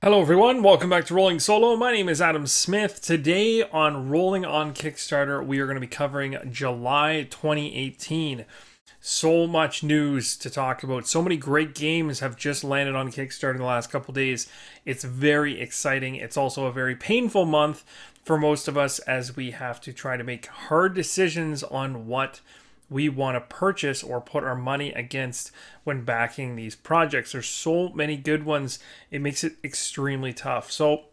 Hello everyone, welcome back to Rolling Solo. My name is Adam Smith. Today on Rolling on Kickstarter, we are going to be covering July 2018. So much news to talk about. So many great games have just landed on Kickstarter in the last couple days. It's very exciting. It's also a very painful month for most of us as we have to try to make hard decisions on what we want to purchase or put our money against when backing these projects. There's so many good ones, it makes it extremely tough. So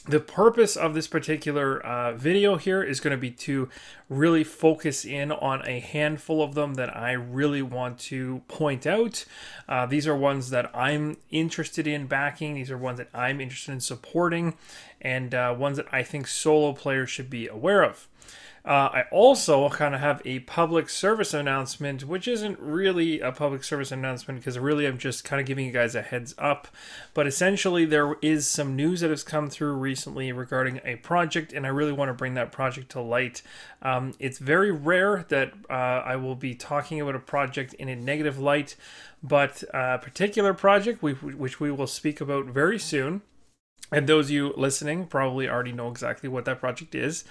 the purpose of this particular video here is going to be to really focus in on a handful of them that I really want to point out. These are ones that I'm interested in backing. These are ones that I'm interested in supporting, and ones that I think solo players should be aware of. I also kind of have a public service announcement, which isn't really a public service announcement because really I'm just kind of giving you guys a heads up. But essentially there is some news that has come through recently regarding a project, and I really want to bring that project to light. It's very rare that I will be talking about a project in a negative light, but a particular project which we will speak about very soon. And those of you listening probably already know exactly what that project is.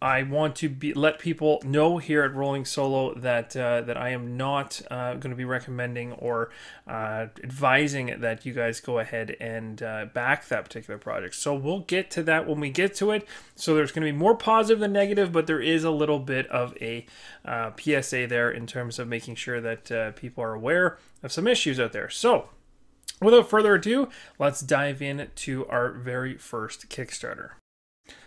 I want to let people know here at Rolling Solo that that I am not going to be recommending or advising that you guys go ahead and back that particular project. So we'll get to that when we get to it. So there's going to be more positive than negative, but there is a little bit of a PSA there in terms of making sure that people are aware of some issues out there. So without further ado, let's dive into our very first Kickstarter.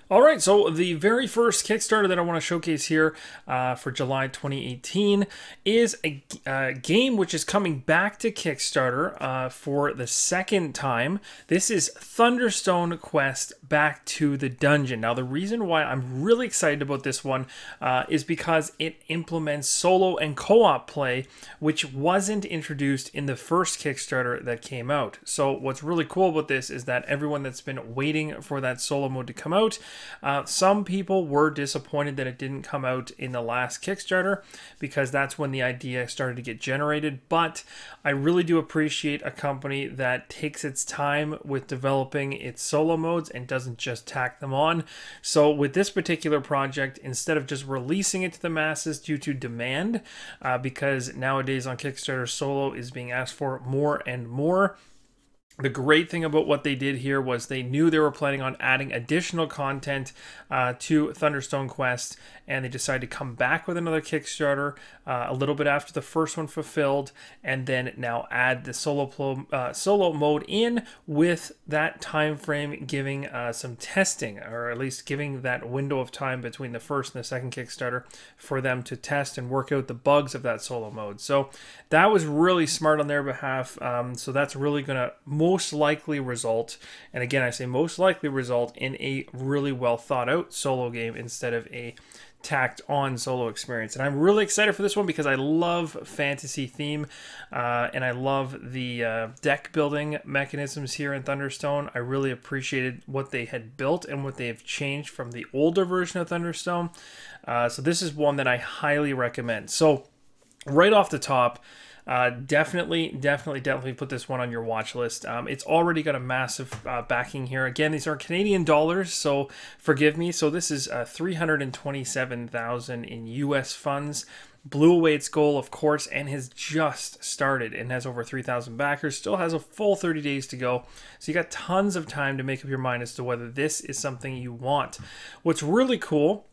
All right, so the very first Kickstarter that I want to showcase here for July 2018 is a game which is coming back to Kickstarter for the second time. This is Thunderstone Quest Back to the Dungeon. Now, the reason why I'm really excited about this one is because it implements solo and co-op play, which wasn't introduced in the first Kickstarter that came out. So what's really cool about this is that everyone that's been waiting for that solo mode to come out, some people were disappointed that it didn't come out in the last Kickstarter because that's when the idea started to get generated. But I really do appreciate a company that takes its time with developing its solo modes and doesn't just tack them on. So with this particular project, instead of just releasing it to the masses due to demand, because nowadays on Kickstarter solo is being asked for more and more, the great thing about what they did here was they knew they were planning on adding additional content to Thunderstone Quest, and they decided to come back with another Kickstarter a little bit after the first one fulfilled, and then now add the solo mode in with that time frame, giving some testing, or at least giving that window of time between the first and the second Kickstarter for them to test and work out the bugs of that solo mode. So that was really smart on their behalf. So that's really going to most likely result, and again I say most likely result, in a really well thought out solo game instead of a tacked on solo experience. And I'm really excited for this one because I love fantasy theme and I love the deck building mechanisms here in Thunderstone. I really appreciated what they had built and what they have changed from the older version of Thunderstone. So this is one that I highly recommend. So right off the top, definitely put this one on your watch list. It's already got a massive backing here. Again, these are Canadian dollars, so forgive me. So this is 327,000 in US funds. Blew away its goal, of course, and has just started and has over 3,000 backers. Still has a full 30 days to go. So you got tons of time to make up your mind as to whether this is something you want. What's really cool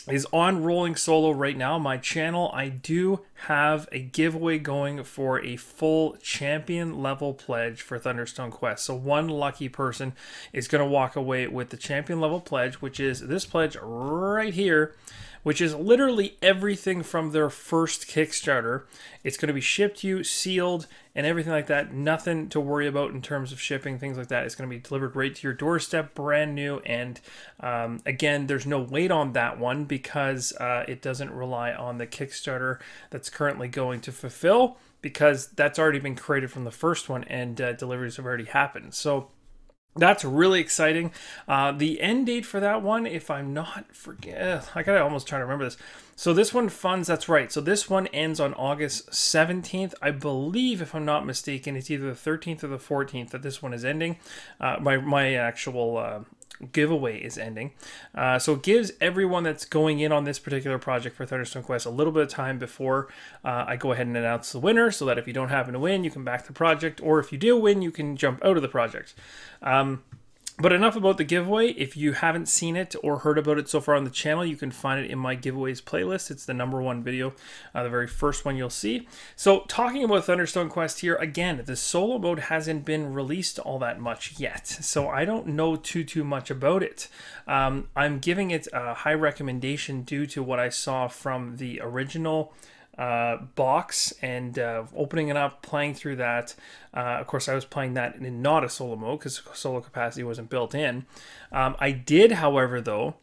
is on Rolling Solo right now, my channel, I do have a giveaway going for a full champion level pledge for Thunderstone Quest. So one lucky person is going to walk away with the champion level pledge, which is this pledge right here, which is literally everything from their first Kickstarter. It's going to be shipped to you, sealed, and everything like that. Nothing to worry about in terms of shipping, things like that. It's going to be delivered right to your doorstep, brand new. And again, there's no wait on that one because it doesn't rely on the Kickstarter that's currently going to fulfill, because that's already been created from the first one and deliveries have already happened. So That's really exciting. The end date for that one, if I'm not forget, I gotta almost try to remember this. So this one funds, that's right. So this one ends on August 17th. I believe, if I'm not mistaken, it's either the 13th or the 14th that this one is ending. My actual giveaway is ending. So it gives everyone that's going in on this particular project for Thunderstone Quest a little bit of time before I go ahead and announce the winner, so that if you don't happen to win, you can back the project, or if you do win, you can jump out of the project. But enough about the giveaway. If you haven't seen it or heard about it so far on the channel, you can find it in my giveaways playlist. It's the #1 video, the very first one you'll see. So talking about Thunderstone Quest here, again, the solo mode hasn't been released all that much yet, so I don't know too much about it. I'm giving it a high recommendation due to what I saw from the original box and opening it up, playing through that. Of course, I was playing that in not a solo mode because solo capacity wasn't built in. I did, however, though,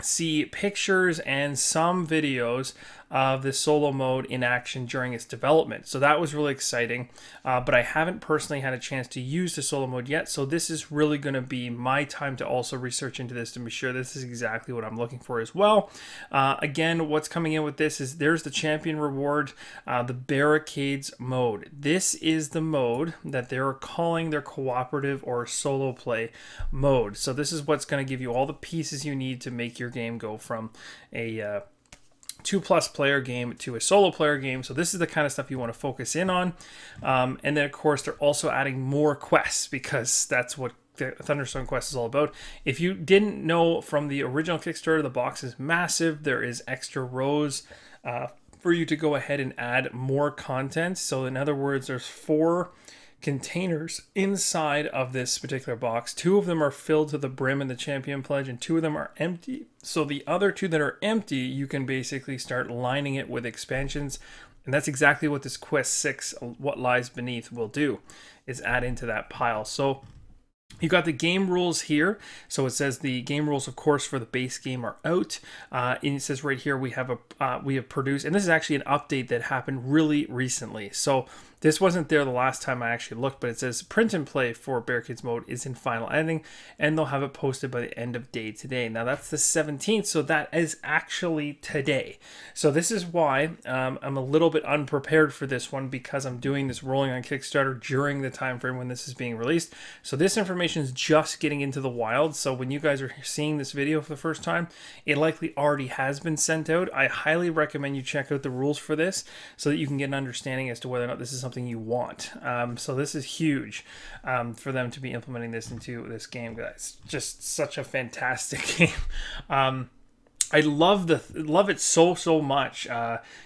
see pictures and some videos of the solo mode in action during its development. So that was really exciting, but I haven't personally had a chance to use the solo mode yet, so this is really going to be my time to also research into this to be sure this is exactly what I'm looking for as well. Again, what's coming in with this is there's the champion reward, the barricades mode. This is the mode that they're calling their cooperative or solo play mode. So this is what's going to give you all the pieces you need to make your game go from a 2+ player game to a solo player game. So this is the kind of stuff you want to focus in on. And then of course they're also adding more quests, because that's what Thunderstone Quest is all about. If you didn't know from the original Kickstarter, the box is massive. There is extra rows for you to go ahead and add more content. So in other words, there's 4 containers inside of this particular box. 2 of them are filled to the brim in the champion pledge, and 2 of them are empty. So the other 2 that are empty, you can basically start lining it with expansions, and that's exactly what this Quest 6, What Lies Beneath, will do, is add into that pile. So you got the game rules here. So it says the game rules, of course, for the base game are out. And it says right here we have produced, and this is actually an update that happened really recently. So this wasn't there the last time I actually looked, but it says print and play for Barricades mode is in final editing, and they'll have it posted by the end of day today. Now that's the 17th, so that is actually today. So this is why I'm a little bit unprepared for this one, because I'm doing this rolling on Kickstarter during the time frame when this is being released. So this information is just getting into the wild. So when you guys are seeing this video for the first time, it likely already has been sent out. I highly recommend you check out the rules for this so that you can get an understanding as to whether or not this is something you want. So this is huge for them to be implementing this into this game. It's just such a fantastic game. I love it so much.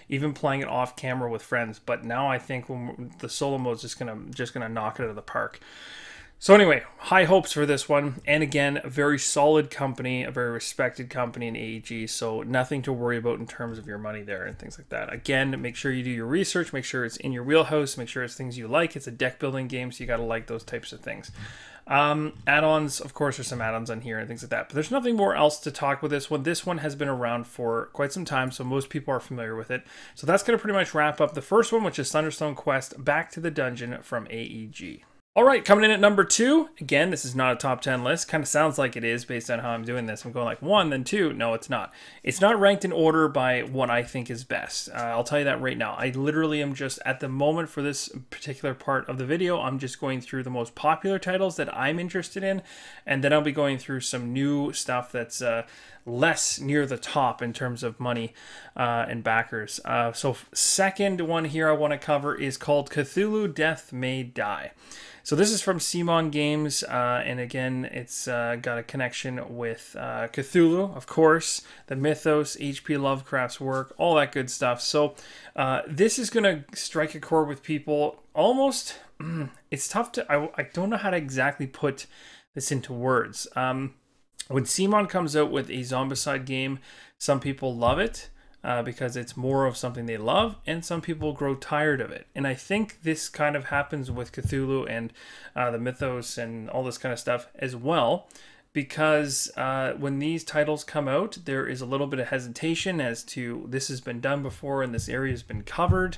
Even playing it off camera with friends, but now I think when the solo mode is just gonna knock it out of the park. So anyway, high hopes for this one. And again, a very solid company, a very respected company in AEG, so nothing to worry about in terms of your money there and things like that. Again, make sure you do your research, make sure it's in your wheelhouse, make sure it's things you like. It's a deck building game, so you gotta like those types of things. Add-ons, of course, there's some add-ons on here and things like that, but there's nothing more else to talk with this one. This one has been around for quite some time, so most people are familiar with it. So that's gonna pretty much wrap up the first one, which is Thunderstone Quest Back to the Dungeon from AEG. All right, coming in at number 2. Again, this is not a top 10 list. Kind of sounds like it is based on how I'm doing this. I'm going like 1, then 2. No, it's not. It's not ranked in order by what I think is best. I'll tell you that right now. I literally am just, at the moment for this particular part of the video, I'm just going through the most popular titles that I'm interested in, and then I'll be going through some new stuff that's less near the top in terms of money and backers. So second one here I want to cover is called Cthulhu Death May Die. So this is from Simon Games, and again, it's got a connection with Cthulhu, of course, the mythos, H.P. Lovecraft's work, all that good stuff. So this is going to strike a chord with people almost. It's tough to, I don't know how to exactly put this into words. When Simon comes out with a zombicide game, some people love it. Because it's more of something they love, and some people grow tired of it. And I think this kind of happens with Cthulhu and the mythos and all this kind of stuff as well, because when these titles come out, there is a little bit of hesitation as to this has been done before and this area has been covered.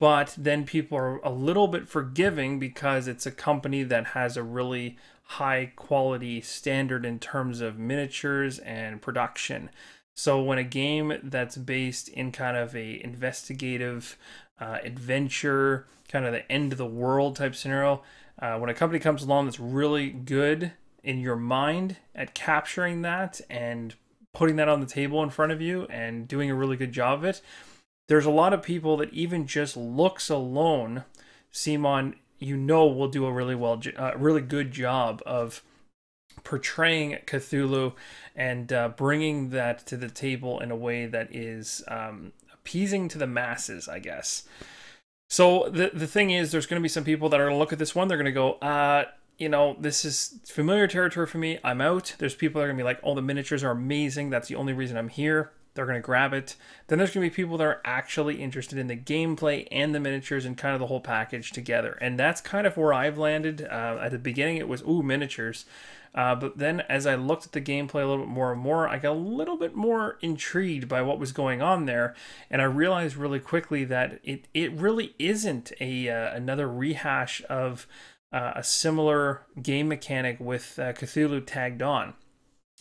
but then people are a little bit forgiving because it's a company that has a really high quality standard in terms of miniatures and production. So when a game that's based in kind of a investigative adventure, kind of the end of the world type scenario, when a company comes along that's really good in your mind at capturing that and putting that on the table in front of you and doing a really good job of it, there's a lot of people that even just looks alone, CMON, will do a really good job of portraying Cthulhu and bringing that to the table in a way that is appeasing to the masses, I guess. So the thing is, there's going to be some people that are going to look at this one, they're going to go, this is familiar territory for me, I'm out. There's people that are going to be like, oh, the miniatures are amazing, that's the only reason I'm here. They're going to grab it. Then there's going to be people that are actually interested in the gameplay and the miniatures and kind of the whole package together. And that's kind of where I've landed. At the beginning, it was, ooh, miniatures. But then as I looked at the gameplay a little bit more and more, I got a little bit more intrigued by what was going on there. And I realized really quickly that it really isn't another rehash of a similar game mechanic with Cthulhu tagged on.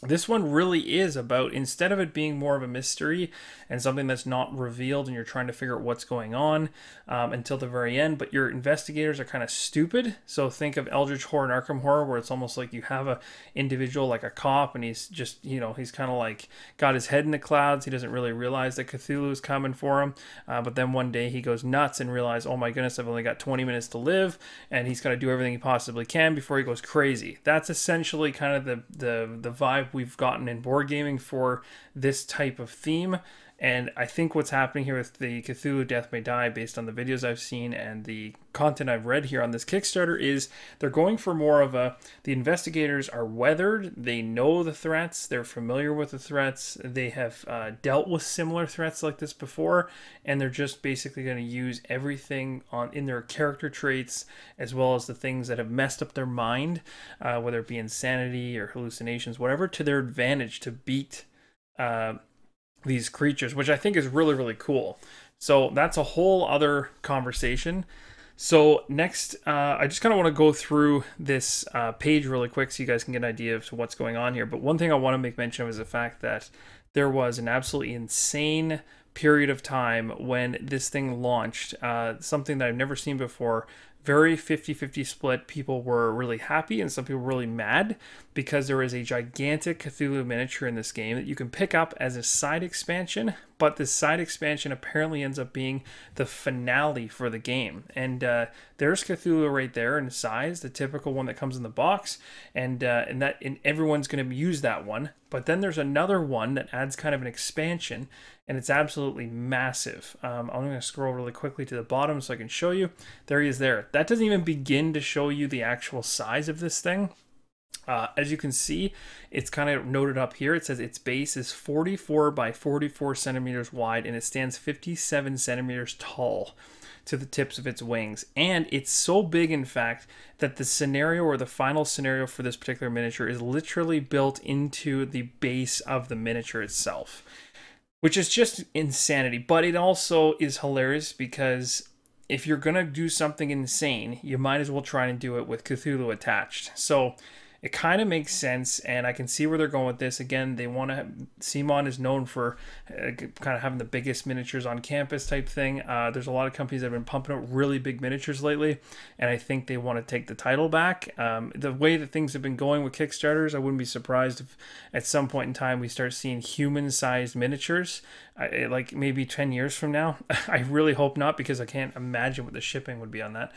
This one really is about, instead of it being more of a mystery and something that's not revealed and you're trying to figure out what's going on until the very end, but your investigators are kind of stupid. So think of Eldritch Horror and Arkham Horror, where it's almost like you have a individual like a cop and he's just, he's kind of like got his head in the clouds. He doesn't really realize that Cthulhu is coming for him. But then one day he goes nuts and realizes, oh my goodness, I've only got 20 minutes to live, and he's got to do everything he possibly can before he goes crazy. That's essentially kind of the vibe we've gotten in board gaming for this type of theme. And I think what's happening here with the Cthulhu Death May Die, based on the videos I've seen and the content I've read here on this Kickstarter, is they're going for more of the investigators are weathered, they know the threats, they're familiar with the threats, they have dealt with similar threats like this before, and they're just basically going to use everything in their character traits, as well as the things that have messed up their mind, whether it be insanity or hallucinations, whatever, to their advantage to beat these creatures, which I think is really, really cool. So that's a whole other conversation. So next, I just kind of want to go through this page really quick so you guys can get an idea of what's going on here. But one thing I want to make mention of is the fact that there was an absolutely insane period of time when this thing launched, something that I've never seen before. Very 50-50 split. People were really happy and some people were really mad because there is a gigantic Cthulhu miniature in this game that you can pick up as a side expansion, but this side expansion apparently ends up being the finale for the game. And there's Cthulhu right there in size, the typical one that comes in the box, and everyone's going to use that one. But then there's another one that adds kind of an expansion, and it's absolutely massive. I'm going to scroll really quickly to the bottom so I can show you. There he is there. That doesn't even begin to show you the actual size of this thing. As you can see, it's kind of noted up here. It says its base is 44 by 44 centimeters wide, and it stands 57 centimeters tall to the tips of its wings. And it's so big, in fact, that the scenario, or the final scenario for this particular miniature, is literally built into the base of the miniature itself, which is just insanity. But it also is hilarious because if you're going to do something insane, you might as well try and do it with Cthulhu attached. So it kind of makes sense, and I can see where they're going with this. Again, they want to. CMON is known for kind of having the biggest miniatures on campus type thing. There's a lot of companies that have been pumping out really big miniatures lately, and I think they want to take the title back. The way that things have been going with Kickstarters, I wouldn't be surprised if at some point in time we start seeing human-sized miniatures, like maybe 10 years from now. I really hope not, because I can't imagine what the shipping would be on that.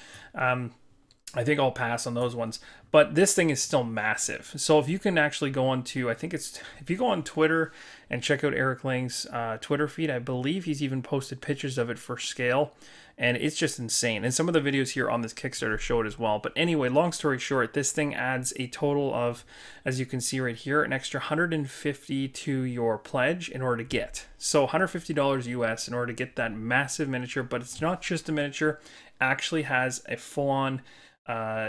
I think I'll pass on those ones, but this thing is still massive. So if you can actually go on to, if you go on Twitter and check out Eric Lang's Twitter feed, I believe he's even posted pictures of it for scale, and it's just insane. And some of the videos here on this Kickstarter show it as well. But anyway, long story short, this thing adds a total of, as you can see right here, an extra $150 to your pledge in order to get. So $150 US in order to get that massive miniature, but it's not just a miniature. actually has a full-on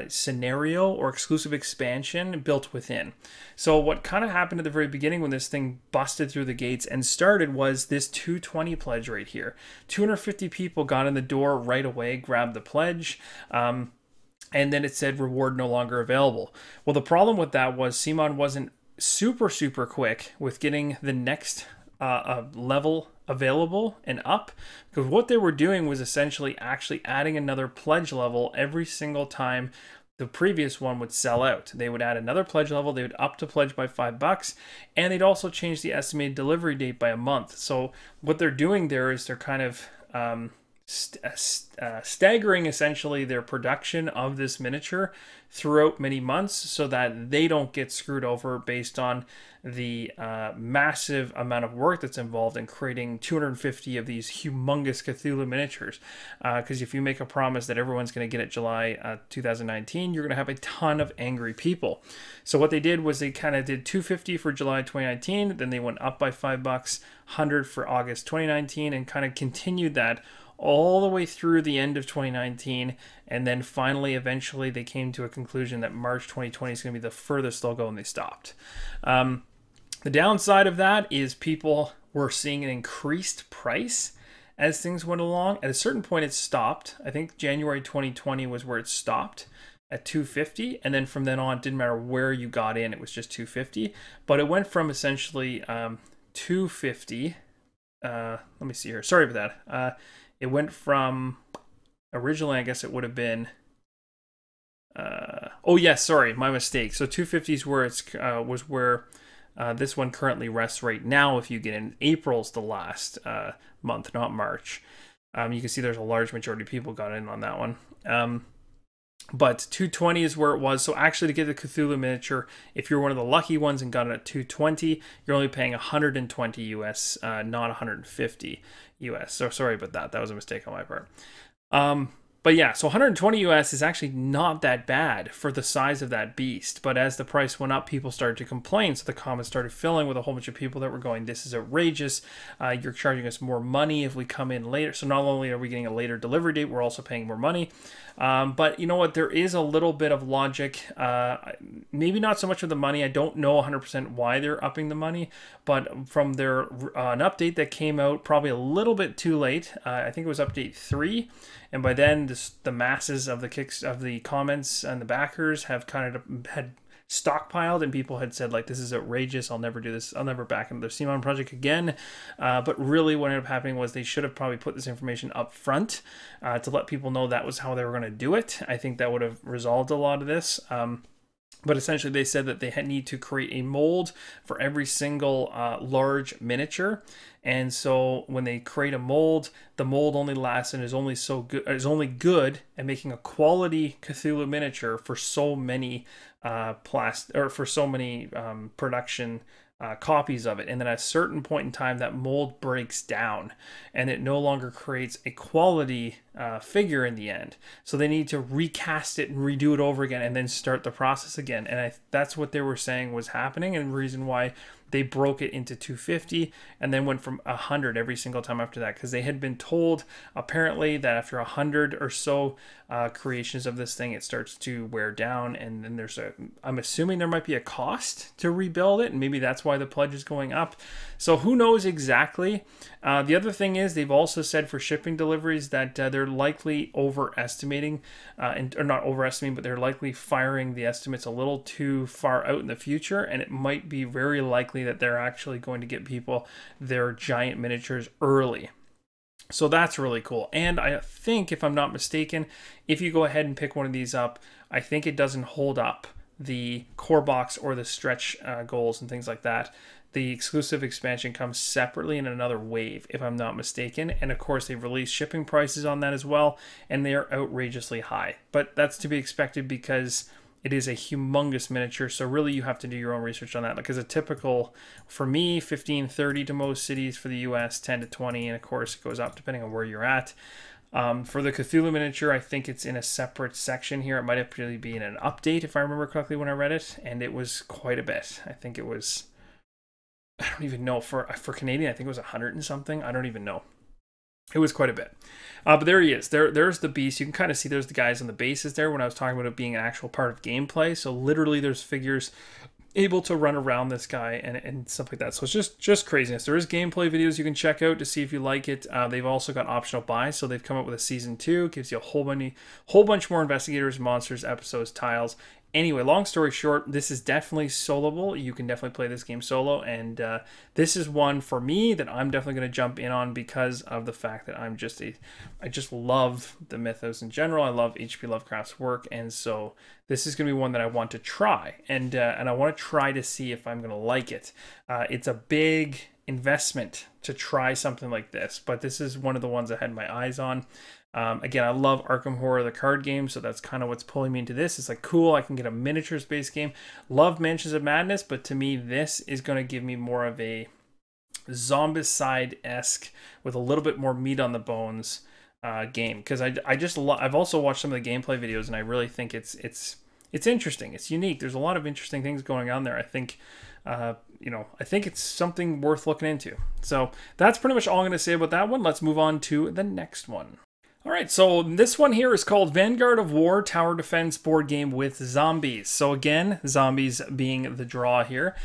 scenario or exclusive expansion built within. So what kind of happened at the very beginning when this thing busted through the gates and started was this 220 pledge right here. 250 people got in the door right away, grabbed the pledge, and then it said reward no longer available. Well, the problem with that was CMON wasn't super quick with getting the next level available and up, because what they were doing was essentially actually adding another pledge level every single time the previous one would sell out. They would add another pledge level, they would up to pledge by $5, and they'd also change the estimated delivery date by a month. So what they're doing there is they're kind of staggering essentially their production of this miniature throughout many months so that they don't get screwed over based on the massive amount of work that's involved in creating 250 of these humongous Cthulhu miniatures. Because if you make a promise that everyone's going to get it July 2019, you're going to have a ton of angry people. So what they did was they kind of did 250 for July 2019, then they went up by $5, 100 for August 2019, and kind of continued that all the way through the end of 2019, and then finally eventually they came to a conclusion that March 2020 is going to be the furthest they'll go, and they stopped. The downside of that is people were seeing an increased price as things went along. At a certain point it stopped. I think January 2020 was where it stopped at 250, and then from then on it didn't matter where you got in, it was just 250. But it went from essentially 250, let me see here, sorry about that. It went from, originally I guess it would have been, oh yes, sorry, my mistake. So 250 is where it's was where this one currently rests right now. If you get in, April's the last month, not March. You can see there's a large majority of people got in on that one. But 220 is where it was. So actually to get the Cthulhu miniature, if you're one of the lucky ones and got it at 220, you're only paying 120 US, not 150 US. So sorry about that. That was a mistake on my part. But yeah, so 120 US is actually not that bad for the size of that beast. But as the price went up, people started to complain. So the comments started filling with a whole bunch of people that were going, this is outrageous. You're charging us more money if we come in later. So not only are we getting a later delivery date, we're also paying more money. But you know what? There is a little bit of logic. Maybe not so much with the money. I don't know 100% why they're upping the money. But from their an update that came out probably a little bit too late. I think it was update 3. And by then, the masses of the comments and the backers have kind of had stockpiled, and people had said like, this is outrageous, I'll never do this, I'll never back into the CMON project again. But really what ended up happening was they should have probably put this information up front to let people know that was how they were going to do it. I think that would have resolved a lot of this. But essentially they said that they need to create a mold for every single large miniature. And so when they create a mold, the mold only lasts and is only good at making a quality Cthulhu miniature for so many production copies of it. And then at a certain point in time, that mold breaks down and it no longer creates a quality figure in the end. So they need to recast it and redo it over again and then start the process again. And that's what they were saying was happening, and the reason why they broke it into 250 and then went from 100 every single time after that, because they had been told apparently that after 100 or so creations of this thing, it starts to wear down, and then I'm assuming there might be a cost to rebuild it, and maybe that's why the pledge is going up. So who knows exactly. The other thing is they've also said for shipping deliveries that they're likely overestimating, or not overestimating, but they're likely firing the estimates a little too far out in the future, and it might be very likely that they're actually going to get people their giant miniatures early. So that's really cool. And I think, if I'm not mistaken, if you go ahead and pick one of these up, I think it doesn't hold up the core box or the stretch goals and things like that. The exclusive expansion comes separately in another wave, if I'm not mistaken. And of course, they've released shipping prices on that as well, and they are outrageously high. But that's to be expected because it is a humongous miniature, so really you have to do your own research on that. Because a typical, for me, 15, 30 to most cities. For the US, 10 to 20, and of course it goes up depending on where you're at. For the Cthulhu miniature, I think it's in a separate section here. It might actually be in an update, if I remember correctly when I read it, and it was quite a bit. I think it was, I don't even know, for Canadian, I think it was 100 and something. I don't even know. It was quite a bit. But there he is. There's the beast. You can kind of see there's the guys on the bases there when I was talking about it being an actual part of gameplay. So literally there's figures able to run around this guy and stuff like that. So it's just craziness. There is gameplay videos you can check out to see if you like it. They've also got optional buys. So they've come up with a season 2. Gives you a whole bunch more investigators, monsters, episodes, tiles. Anyway, long story short, this is definitely soloable. You can definitely play this game solo, and this is one for me that I'm definitely going to jump in on because of the fact that I just love the mythos in general. I love H.P. Lovecraft's work, and so this is going to be one that I want to try, and I want to try to see if I'm going to like it. It's a big investment to try something like this, but this is one of the ones I had my eyes on. Again, I love Arkham Horror, the card game, so that's kind of what's pulling me into this. It's like, cool, I can get a miniatures-based game. Love Mansions of Madness, but to me, this is going to give me more of a Zombicide-esque with a little bit more meat on the bones game. Because I've also watched some of the gameplay videos, and I really think it's interesting. It's unique. There's a lot of interesting things going on there. I think I think it's something worth looking into. So that's pretty much all I'm going to say about that one. Let's move on to the next one. All right, so this one here is called Vanguard of War Tower Defense board game with zombies. So again, zombies being the draw here.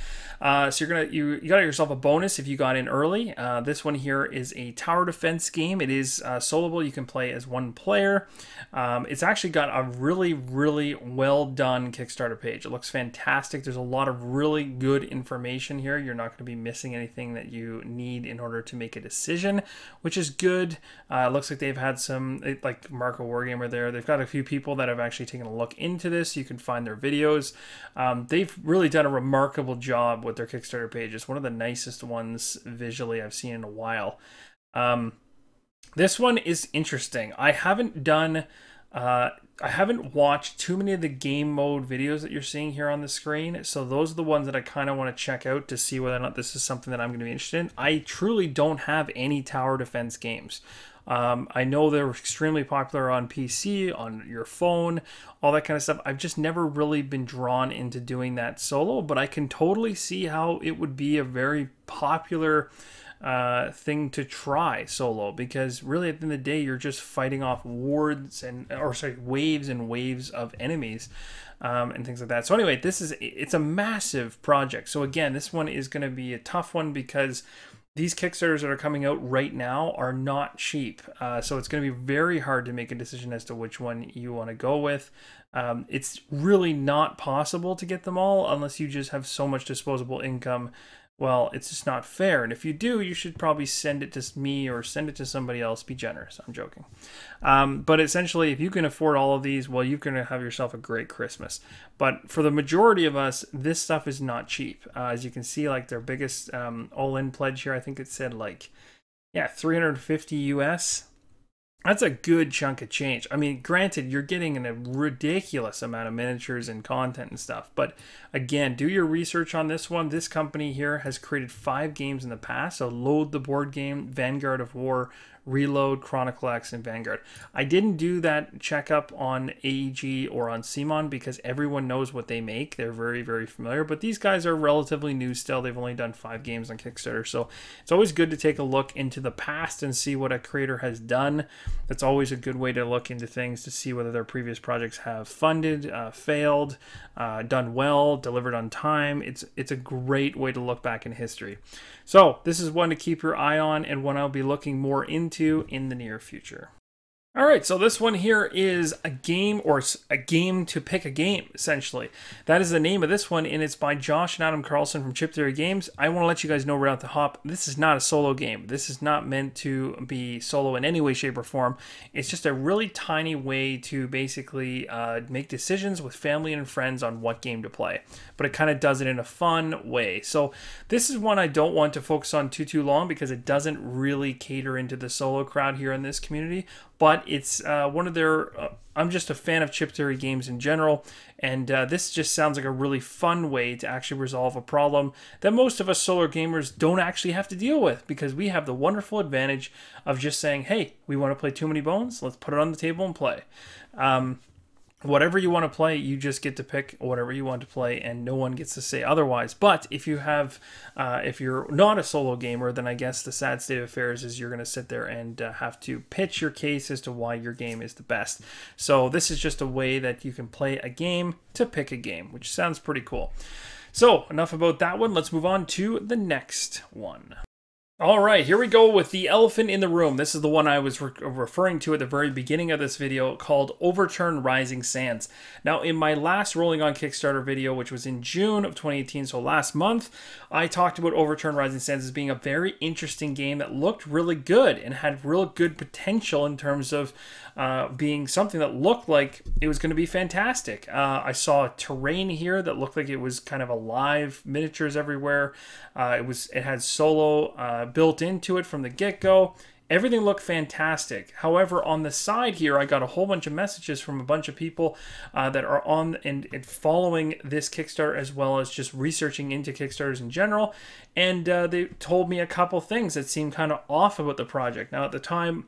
So you got yourself a bonus if you got in early. This one here is a tower defense game. It is soloable. You can play as one player. It's actually got a really, really well done Kickstarter page. It looks fantastic. There's a lot of really good information here. You're not going to be missing anything that you need in order to make a decision, which is good. It looks like they've had some, like Marco Wargamer there. They've got a few people that have actually taken a look into this. You can find their videos. They've really done a remarkable job with their Kickstarter page. It's one of the nicest ones visually I've seen in a while. This one is interesting. I haven't watched too many of the game mode videos that you're seeing here on the screen, so those are the ones that I kind of want to check out to see whether or not this is something that I'm going to be interested in. I truly don't have any tower defense games. I know they're extremely popular on PC, on your phone, all that kind of stuff. I've just never really been drawn into doing that solo, but I can totally see how it would be a very popular thing to try solo, because really at the end of the day, you're just fighting off waves and waves of enemies and things like that. So anyway, it's a massive project. So again, this one is going to be a tough one because these Kickstarters that are coming out right now are not cheap. So it's going to be very hard to make a decision as to which one you want to go with. It's really not possible to get them all unless you just have so much disposable income. Well, it's just not fair. And if you do, you should probably send it to me or send it to somebody else. Be generous. I'm joking. But essentially, if you can afford all of these, well, you're going to have yourself a great Christmas. But for the majority of us, this stuff is not cheap. As you can see, like their biggest all-in pledge here, I think it said like, yeah, 350 US. That's a good chunk of change. I mean, granted, you're getting a ridiculous amount of miniatures and content and stuff. But again, do your research on this one. This company here has created 5 games in the past. So Load the board game, Vanguard of War, Reload, Chronicle X, and Vanguard. I didn't do that checkup on AEG or on CMON because everyone knows what they make. They're very, very familiar. But these guys are relatively new still. They've only done 5 games on Kickstarter. So it's always good to take a look into the past and see what a creator has done. That's always a good way to look into things to see whether their previous projects have funded, failed, done well, delivered on time. It's a great way to look back in history. So this is one to keep your eye on and one I'll be looking more into in the near future. All right, so this one here is a game, or a game to pick a game, essentially. That is the name of this one, and it's by Josh and Adam Carlson from Chip Theory Games. I want to let you guys know right off the hop, this is not a solo game. This is not meant to be solo in any way, shape, or form. It's just a really tiny way to basically make decisions with family and friends on what game to play. But it kind of does it in a fun way. So this is one I don't want to focus on too long because it doesn't really cater into the solo crowd here in this community. But it's one of their, I'm just a fan of Chip Theory games in general, and this just sounds like a really fun way to actually resolve a problem that most of us solo gamers don't actually have to deal with, because we have the wonderful advantage of just saying, hey, we want to play Too Many Bones, let's put it on the table and play. whatever you want to play, you just get to pick whatever you want to play, and no one gets to say otherwise. But if you have, if you're not a solo gamer, then I guess the sad state of affairs is you're going to sit there and have to pitch your case as to why your game is the best. So this is just a way that you can play a game to pick a game, which sounds pretty cool. So enough about that one. Let's move on to the next one. All right, here we go with the elephant in the room. This is the one I was referring to at the very beginning of this video, called Overturn Rising Sands. Now, in my last Rolling on Kickstarter video, which was in June of 2018, so last month, I talked about Overturn Rising Sands as being a very interesting game that looked really good and had real good potential in terms of being something that looked like it was going to be fantastic. I saw terrain here that looked like it was kind of alive, miniatures everywhere. It had solo built into it from the get-go. Everything looked fantastic. However, on the side here, I got a whole bunch of messages from a bunch of people that are on and following this Kickstarter, as well as just researching into Kickstarters in general. And they told me a couple things that seemed kind of off about the project. Now, at the time,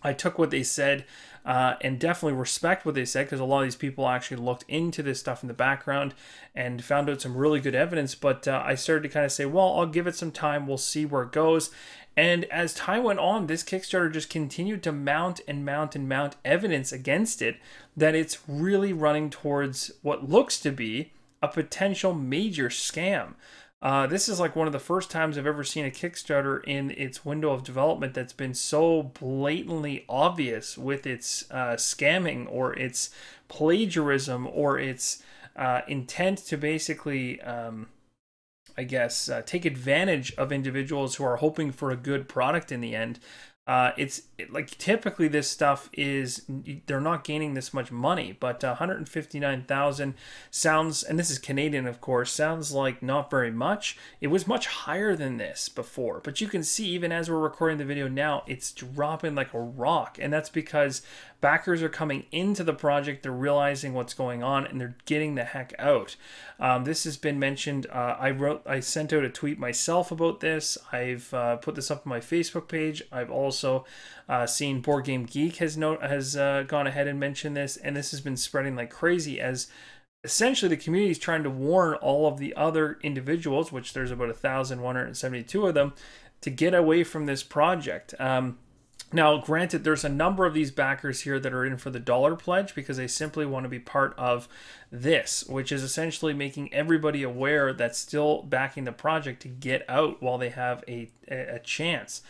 I took what they said and definitely respect what they said, because a lot of these people actually looked into this stuff in the background and found out some really good evidence. But I started to kind of say, well, I'll give it some time. We'll see where it goes. And as time went on, this Kickstarter just continued to mount and mount and mount evidence against it that it's really running towards what looks to be a potential major scam. This is like one of the first times I've ever seen a Kickstarter in its window of development that's been so blatantly obvious with its scamming or its plagiarism or its intent to basically, I guess, take advantage of individuals who are hoping for a good product in the end. Like typically this stuff is, they're not gaining this much money, but 159,000 sounds, and this is Canadian of course, sounds like not very much. It was much higher than this before, but you can see even as we're recording the video now, it's dropping like a rock, and that's because backers are coming into the project, they're realizing what's going on, and they're getting the heck out. This has been mentioned. I sent out a tweet myself about this. I've put this up on my Facebook page. I've also seen Board Game Geek has gone ahead and mentioned this, and this has been spreading like crazy as essentially the community is trying to warn all of the other individuals, which there's about 1,172 of them, to get away from this project. Now, granted, there's a number of these backers here that are in for the dollar pledge because they simply want to be part of this, which is essentially making everybody aware that's still backing the project to get out while they have a chance.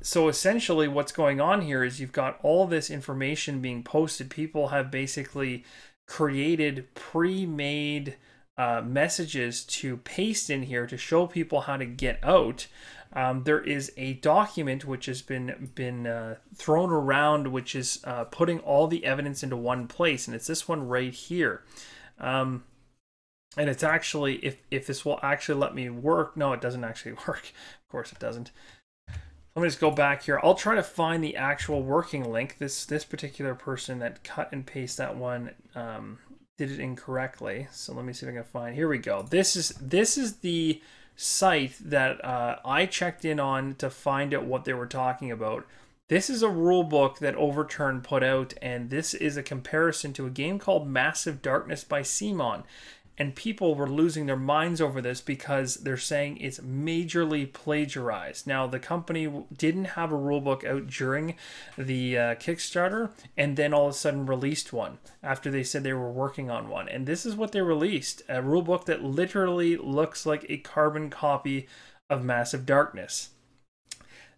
So essentially what's going on here is you've got all this information being posted. People have basically created pre-made messages to paste in here to show people how to get out. There is a document which has been thrown around, which is putting all the evidence into one place, and it's this one right here. And it's actually, if this will actually let me work, no, it doesn't actually work. Of course it doesn't. Let me just go back here. I'll try to find the actual working link. This particular person that cut and paste that one did it incorrectly. So let me see if I can find. Here we go. This is the site that I checked in on to find out what they were talking about. This is a rule book that Overturn put out, and this is a comparison to a game called Massive Darkness by Simon. And people were losing their minds over this because they're saying it's majorly plagiarized. Now, the company didn't have a rulebook out during the Kickstarter, and then all of a sudden released one after they said they were working on one. And this is what they released, a rulebook that literally looks like a carbon copy of Massive Darkness.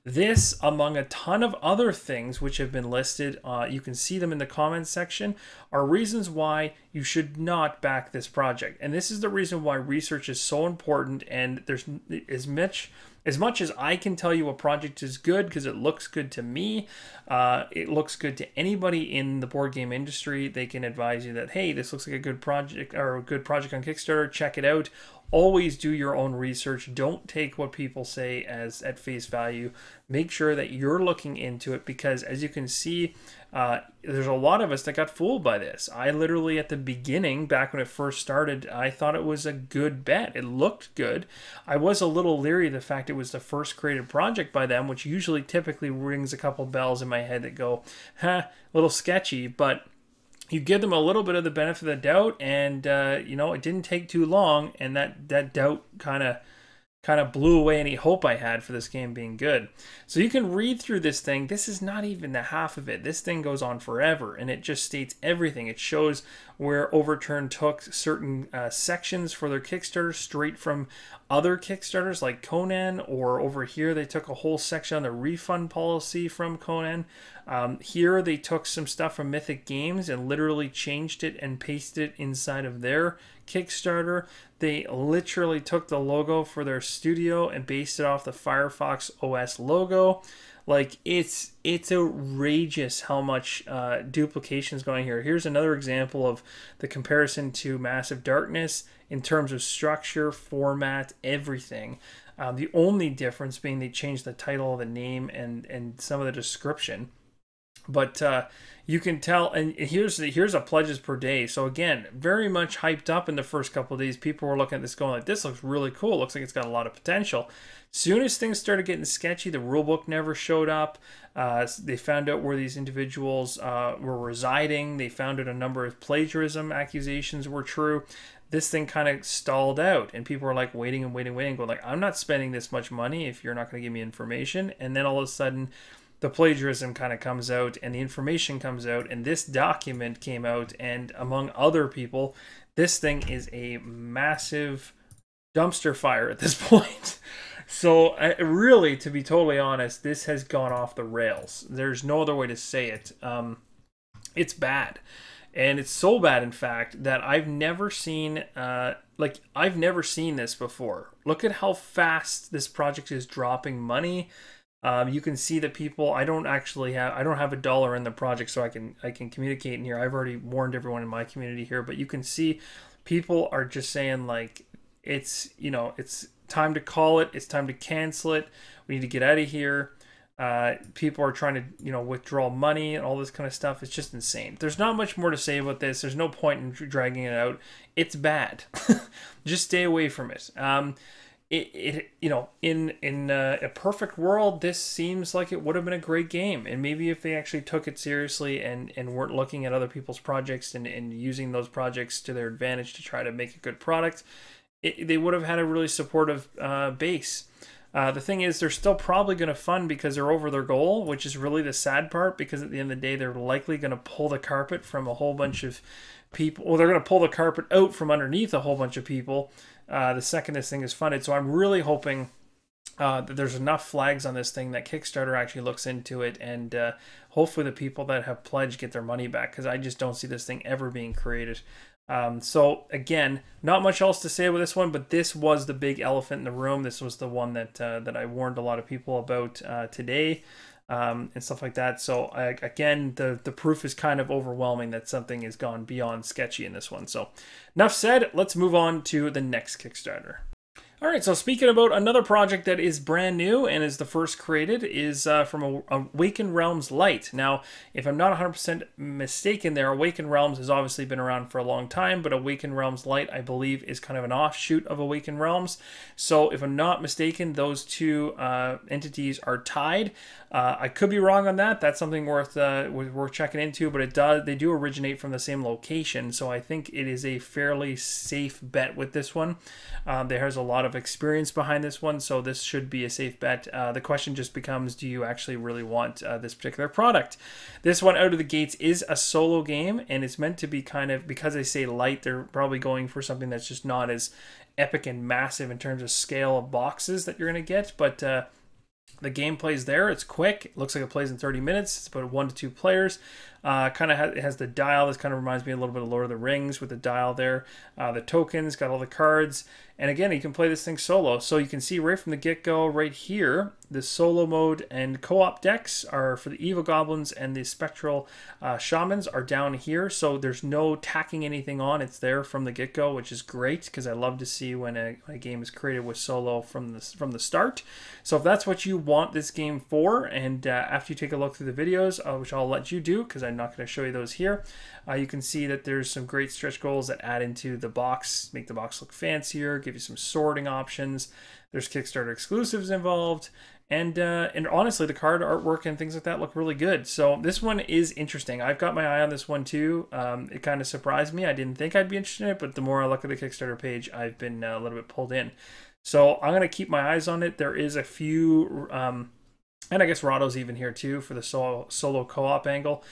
This, among a ton of other things which have been listed, you can see them in the comments section, are reasons why you should not back this project. And this is the reason why research is so important, and there's as much as I can tell you a project is good because it looks good to me, it looks good to anybody in the board game industry. They can advise you that, hey, this looks like a good project or a good project on Kickstarter, check it out. Always do your own research. Don't take what people say as at face value. Make sure that you're looking into it, because as you can see, there's a lot of us that got fooled by this. I literally, at the beginning, back when it first started, I thought it was a good bet. It looked good. I was a little leery of the fact it was the first created project by them, which usually typically rings a couple bells in my head that go, huh, a little sketchy, but you give them a little bit of the benefit of the doubt, and you know, it didn't take too long, and that doubt kind of blew away any hope I had for this game being good. So you can read through this thing. This is not even the half of it. This thing goes on forever, and it just states everything. It shows where Overturn took certain sections for their Kickstarter straight from other Kickstarters like Conan, or over here they took a whole section on the refund policy from Conan. Here they took some stuff from Mythic Games and literally changed it and pasted it inside of their Kickstarter. They literally took the logo for their studio and based it off the Firefox OS logo. Like, it's outrageous how much duplication is going here. Here's another example of the comparison to Massive Darkness in terms of structure, format, everything. The only difference being they changed the title, the name, and some of the description. But you can tell, and here's a pledges per day. So again, very much hyped up in the first couple of days. People were looking at this going like, this looks really cool. Looks like it's got a lot of potential. Soon as things started getting sketchy, the rulebook never showed up. They found out where these individuals were residing. They found out a number of plagiarism accusations were true. This thing kind of stalled out, and people were like waiting and waiting, going like, I'm not spending this much money if you're not going to give me information. And then all of a sudden, the plagiarism kind of comes out and the information comes out, and this document came out, and among other people, this thing is a massive dumpster fire at this point. So really, to be totally honest, this has gone off the rails. There's no other way to say it. It's bad. And it's so bad, in fact, that I've never seen, I've never seen this before. Look at how fast this project is dropping money. You can see that people, I don't have $1 in the project, so I can communicate in here. I've already warned everyone in my community here, but you can see people are just saying like, it's time to call it. It's time to cancel it. We need to get out of here. People are trying to, withdraw money and all this kind of stuff. It's just insane. There's not much more to say about this. There's no point in dragging it out. It's bad. Just stay away from it. In a perfect world, this seems like it would have been a great game. And maybe if they actually took it seriously and weren't looking at other people's projects and using those projects to their advantage to try to make a good product, they would have had a really supportive base. The thing is, they're still probably going to fund because they're over their goal, which is really the sad part, because at the end of the day, they're likely going to pull the carpet from a whole bunch of people. Well, they're going to pull the carpet out from underneath a whole bunch of people the second this thing is funded. So I'm really hoping that there's enough flags on this thing that Kickstarter actually looks into it, and hopefully the people that have pledged get their money back, because I just don't see this thing ever being created. So again, not much else to say about this one, but this was the big elephant in the room. This was the one that I warned a lot of people about today, and stuff like that. So again, the proof is kind of overwhelming that something has gone beyond sketchy in this one. So enough said, let's move on to the next Kickstarter. All right, so speaking about another project that is brand new and is the first created is from Awaken Realms Light. Now, if I'm not 100% mistaken there, Awaken Realms has obviously been around for a long time, but Awaken Realms Light, I believe, is kind of an offshoot of Awaken Realms. So if I'm not mistaken, those two entities are tied. I could be wrong on that. That's something worth checking into, but they do originate from the same location, so I think it is a fairly safe bet with this one. There's a lot of experience behind this one, so this should be a safe bet. The question just becomes, do you actually really want this particular product? This one out of the gates is a solo game, and it's meant to be kind of, because they say light, they're probably going for something that's just not as epic and massive in terms of scale of boxes that you're going to get, but the gameplay's there. It's quick. It looks like it plays in 30 minutes. It's about 1 to 2 players. It has the dial. This kind of reminds me a little bit of Lord of the Rings with the dial there. The tokens, got all the cards. And again, you can play this thing solo. So you can see right from the get-go right here, the solo mode and co-op decks are for the evil goblins, and the spectral shamans are down here. So there's no tacking anything on. It's there from the get-go, which is great, because I love to see when a game is created with solo from the start. So if that's what you want this game for, and after you take a look through the videos, which I'll let you do because I'm not going to show you those here, you can see that there's some great stretch goals that add into the box, make the box look fancier, give you some sorting options. There's Kickstarter exclusives involved, And honestly, the card artwork and things like that look really good. So this one is interesting. I've got my eye on this one too. It kind of surprised me. I didn't think I'd be interested in it, but the more I look at the Kickstarter page, I've been a little bit pulled in. So I'm going to keep my eyes on it. There is a few... and I guess Rahdo's even here too for the solo co-op angle.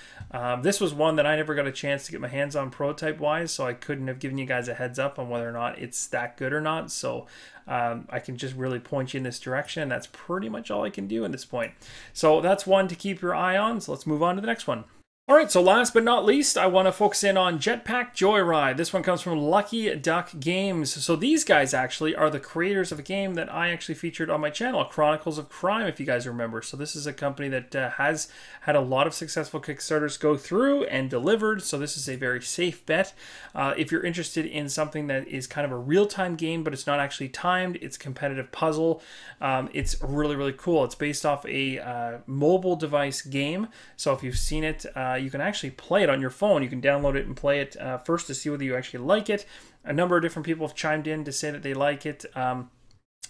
This was one that I never got a chance to get my hands on prototype-wise, so I couldn't have given you guys a heads up on whether or not it's that good or not. So I can just really point you in this direction, and that's pretty much all I can do at this point. So that's one to keep your eye on, so let's move on to the next one. All right, so last but not least, I want to focus in on Jetpack Joyride. This one comes from Lucky Duck Games. So these guys actually are the creators of a game that I actually featured on my channel, Chronicles of Crime, if you guys remember. So this is a company that has had a lot of successful Kickstarters go through and delivered. So this is a very safe bet. If you're interested in something that is kind of a real-time game, but it's not actually timed, it's a competitive puzzle. It's really, really cool. It's based off a mobile device game. So if you've seen it, you can actually play it on your phone. You can download it and play it first to see whether you actually like it. A number of different people have chimed in to say that they like it.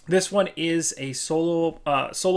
This one is a solo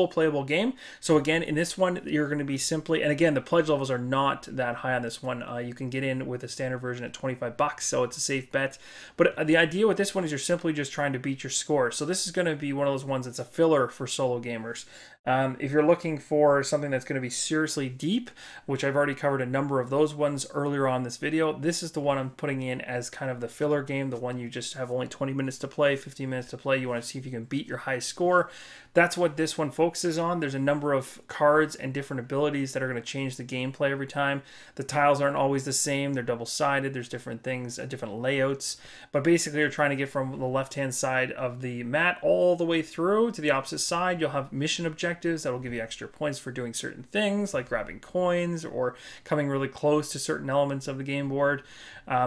playable game. So again, in this one, you're going to be simply, and again, the pledge levels are not that high on this one. You can get in with a standard version at 25 bucks, so it's a safe bet. But the idea with this one is you're simply just trying to beat your score. So this is going to be one of those ones that's a filler for solo gamers. If you're looking for something that's going to be seriously deep, which I've already covered a number of those ones earlier on this video, this is the one I'm putting in as kind of the filler game, the one you just have only 20 minutes to play, 15 minutes to play. You want to see if you can beat your high score. That's what this one focuses on. There's a number of cards and different abilities that are going to change the gameplay every time. The tiles aren't always the same. They're double-sided. There's different things, different layouts. But basically, you're trying to get from the left-hand side of the mat all the way through to the opposite side. You'll have mission objectives that will give you extra points for doing certain things, like grabbing coins or coming really close to certain elements of the game board.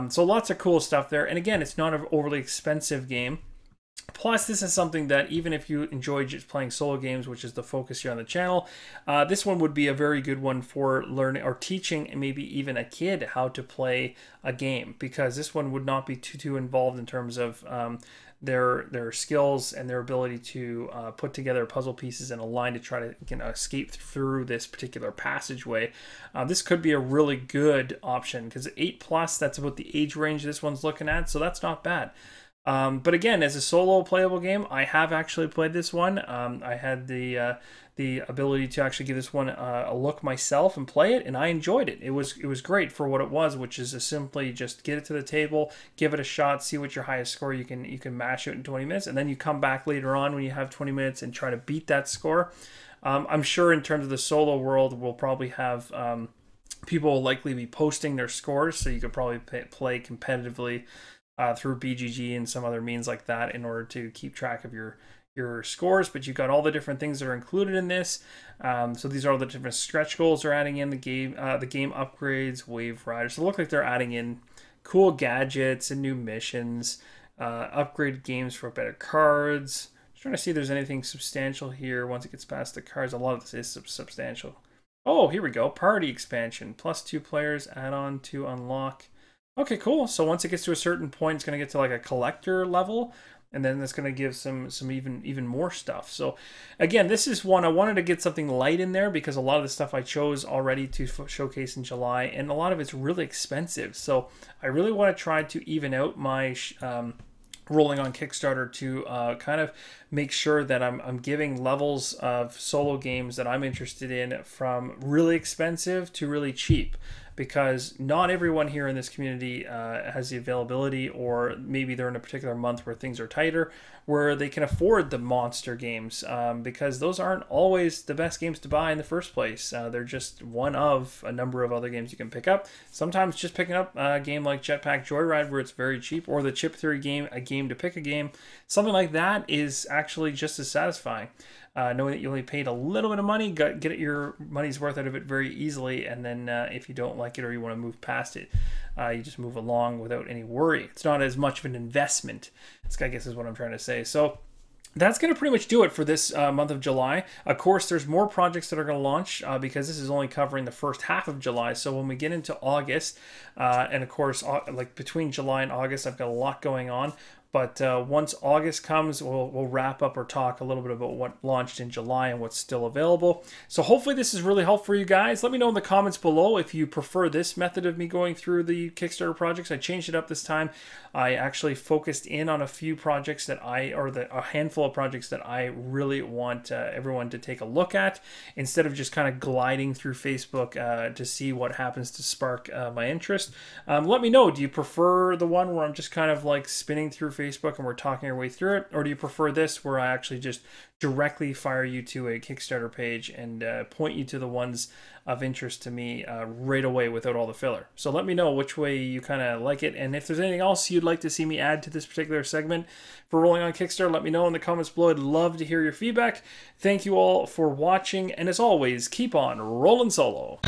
So lots of cool stuff there. And again, it's not an overly expensive game. Plus, this is something that even if you enjoy just playing solo games, which is the focus here on the channel, this one would be a very good one for learning or teaching maybe even a kid how to play a game, because this one would not be too involved in terms of their skills and their ability to put together puzzle pieces in a line to try to escape through this particular passageway. This could be a really good option because 8+, that's about the age range this one's looking at, so that's not bad. But again, as a solo playable game, I have actually played this one. I had the ability to actually give this one a look myself and play it, and I enjoyed it. It was great for what it was, which is to simply just get it to the table, give it a shot, see what your highest score you can mash it in 20 minutes, and then you come back later on when you have 20 minutes and try to beat that score. I'm sure in terms of the solo world, we'll probably have people will likely be posting their scores, so you could probably play competitively through BGG and some other means like that in order to keep track of your scores. But you've got all the different things that are included in this. So these are all the different stretch goals they're adding in the game upgrades, wave riders. So it looks like they're adding in cool gadgets and new missions, upgrade games for better cards. Just trying to see if there's anything substantial here once it gets past the cards. A lot of this is substantial. Oh, here we go. Party expansion. +2 players, add-on to unlock. Okay, cool. So once it gets to a certain point, it's going to get to like a collector level, and then that's going to give some even more stuff. So again, this is one I wanted to get something light in there because a lot of the stuff I chose already to showcase in July, and a lot of it's really expensive. So I really want to try to even out my rolling on Kickstarter to kind of make sure that I'm giving levels of solo games that I'm interested in from really expensive to really cheap, because not everyone here in this community has the availability, or maybe they're in a particular month where things are tighter, where they can afford the monster games, because those aren't always the best games to buy in the first place. They're just one of a number of other games you can pick up. Sometimes just picking up a game like Jetpack Joyride where it's very cheap, or the Chip Theory game, a game to pick a game, something like that is actually just as satisfying. Knowing that you only paid a little bit of money, get your money's worth out of it very easily, and then if you don't like it or you want to move past it, you just move along without any worry. It's not as much of an investment, I guess is what I'm trying to say. So that's going to pretty much do it for this month of July. Of course, there's more projects that are going to launch because this is only covering the first half of July. So when we get into August, and of course, like between July and August, I've got a lot going on. But once August comes, we'll wrap up or talk a little bit about what launched in July and what's still available. So hopefully this is really helpful for you guys. Let me know in the comments below if you prefer this method of me going through the Kickstarter projects. I changed it up this time. I actually focused in on a few projects that a handful of projects that I really want everyone to take a look at, instead of just kind of gliding through Facebook to see what happens to spark my interest. Let me know, do you prefer the one where I'm just kind of like spinning through Facebook and we're talking our way through it, or do you prefer this where I actually just directly fire you to a Kickstarter page and point you to the ones of interest to me right away without all the filler? So let me know which way you kind of like it, and if there's anything else you'd like to see me add to this particular segment for Rolling on Kickstarter, let me know in the comments below. I'd love to hear your feedback. Thank you all for watching, and as always, keep on rolling solo.